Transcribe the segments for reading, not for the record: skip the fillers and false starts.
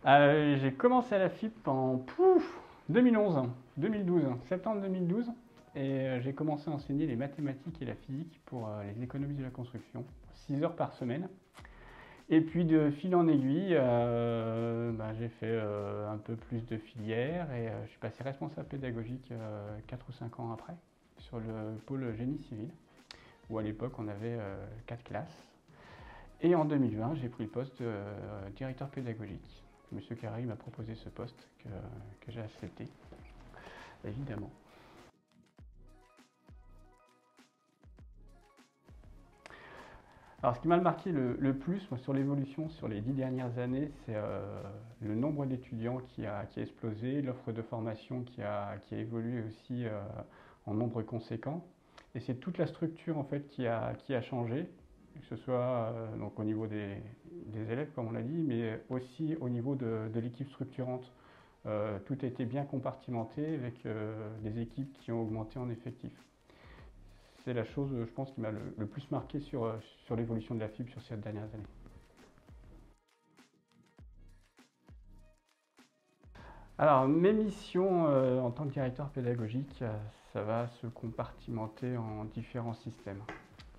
J'ai commencé à la FIP en 2011, 2012, septembre 2012. J'ai commencé à enseigner les mathématiques et la physique pour les économies de la construction, 6 heures par semaine. Et puis de fil en aiguille, j'ai fait un peu plus de filières et je suis passé responsable pédagogique 4 ou 5 ans après sur le pôle génie civil, où à l'époque on avait 4 classes. Et en 2020, j'ai pris le poste de directeur pédagogique. Monsieur Carré m'a proposé ce poste que j'ai accepté, évidemment. Alors, ce qui m'a marqué le plus moi, sur l'évolution sur les 10 dernières années, c'est le nombre d'étudiants qui a explosé, l'offre de formation qui a évolué aussi en nombre conséquent. Et c'est toute la structure en fait qui a changé, que ce soit donc au niveau des élèves, comme on l'a dit, mais aussi au niveau de l'équipe structurante. Tout a été bien compartimenté avec des équipes qui ont augmenté en effectif. C'est la chose, je pense, qui m'a le plus marqué sur l'évolution de la FIB sur ces dernières années. Alors, mes missions en tant que directeur pédagogique, ça va se compartimenter en différents systèmes.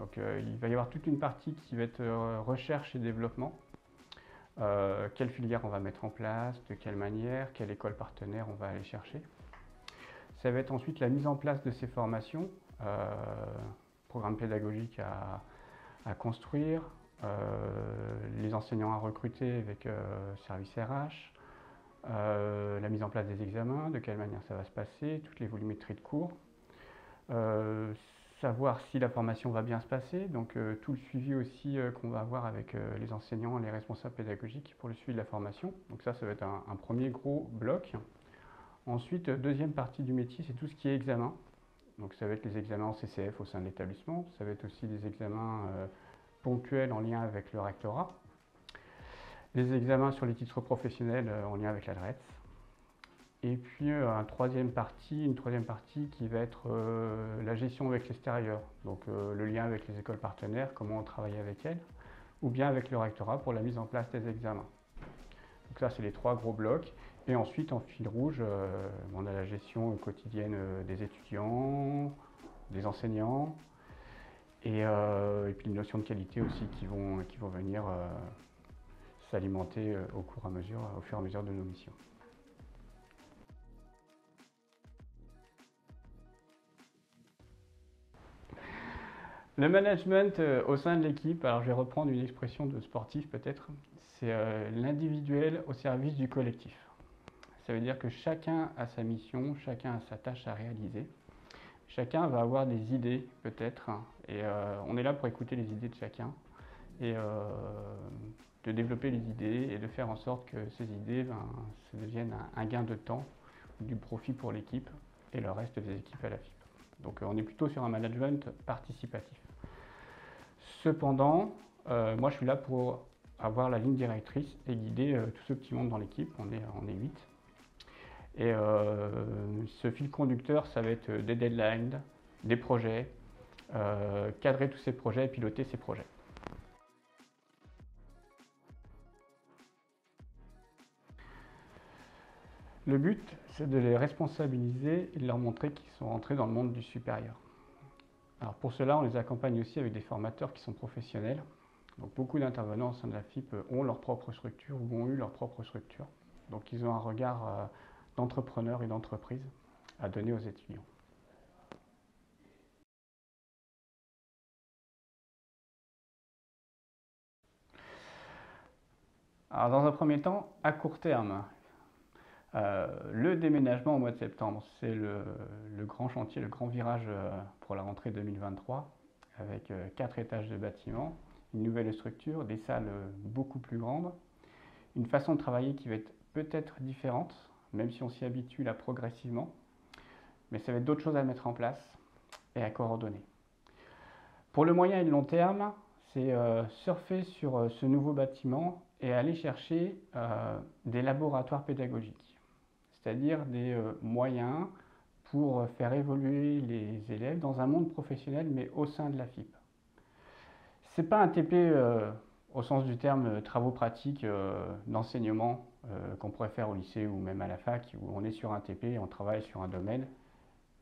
Donc, il va y avoir toute une partie qui va être recherche et développement. Quelle filière on va mettre en place, de quelle manière, quelle école partenaire on va aller chercher. Ça va être ensuite la mise en place de ces formations, programmes pédagogiques à construire, les enseignants à recruter avec service RH, la mise en place des examens, de quelle manière ça va se passer, toutes les volumétries de cours, savoir si la formation va bien se passer, donc tout le suivi aussi qu'on va avoir avec les enseignants et les responsables pédagogiques pour le suivi de la formation. Donc ça va être un premier gros bloc. Ensuite, deuxième partie du métier, c'est tout ce qui est examen. Donc ça va être les examens en CCF au sein de l'établissement, ça va être aussi des examens ponctuels en lien avec le rectorat, les examens sur les titres professionnels en lien avec l'adresse, et puis une troisième partie qui va être la gestion avec l'extérieur, donc le lien avec les écoles partenaires, comment on travaille avec elles, ou bien avec le rectorat pour la mise en place des examens. Donc ça, c'est les trois gros blocs. Et ensuite, en fil rouge, on a la gestion quotidienne des étudiants, des enseignants, et puis les notions de qualité aussi qui vont venir s'alimenter au fur et à mesure de nos missions. Le management au sein de l'équipe, alors je vais reprendre une expression de sportif peut-être, c'est l'individuel au service du collectif. Ça veut dire que chacun a sa mission, chacun a sa tâche à réaliser. Chacun va avoir des idées peut-être, et on est là pour écouter les idées de chacun et de développer les idées et de faire en sorte que ces idées ça devienne un gain de temps, du profit pour l'équipe et le reste des équipes à la FIP. Donc on est plutôt sur un management participatif. Cependant, moi je suis là pour avoir la ligne directrice et guider tous ceux qui montent dans l'équipe, on est 8. Et ce fil conducteur, ça va être des deadlines, des projets, cadrer tous ces projets et piloter ces projets. Le but, c'est de les responsabiliser et de leur montrer qu'ils sont rentrés dans le monde du supérieur. Alors pour cela, on les accompagne aussi avec des formateurs qui sont professionnels. Donc beaucoup d'intervenants au sein de la FIP ont leur propre structure ou ont eu leur propre structure. Donc ils ont un regard d'entrepreneur et d'entreprise à donner aux étudiants. Alors dans un premier temps, à court terme, le déménagement au mois de septembre, c'est le grand chantier, le grand virage pour la rentrée 2023, avec 4 étages de bâtiment, une nouvelle structure, des salles beaucoup plus grandes, une façon de travailler qui va être peut-être différente, même si on s'y habitue là progressivement, mais ça va être d'autres choses à mettre en place et à coordonner. Pour le moyen et le long terme, c'est surfer sur ce nouveau bâtiment et aller chercher des laboratoires pédagogiques, c'est-à-dire des moyens pour faire évoluer les élèves dans un monde professionnel, mais au sein de la FIP. Ce n'est pas un TP au sens du terme travaux pratiques d'enseignement qu'on pourrait faire au lycée ou même à la fac, où on est sur un TP et on travaille sur un domaine,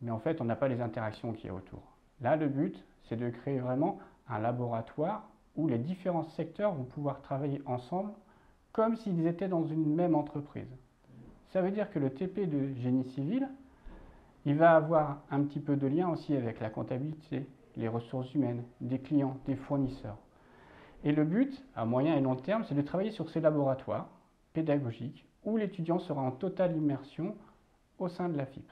mais en fait on n'a pas les interactions qui est autour. Là, le but, c'est de créer vraiment un laboratoire où les différents secteurs vont pouvoir travailler ensemble comme s'ils étaient dans une même entreprise. Ça veut dire que le TP de génie civil, il va avoir un petit peu de lien aussi avec la comptabilité, les ressources humaines, des clients, des fournisseurs. Et le but, à moyen et long terme, c'est de travailler sur ces laboratoires pédagogiques où l'étudiant sera en totale immersion au sein de la FIP.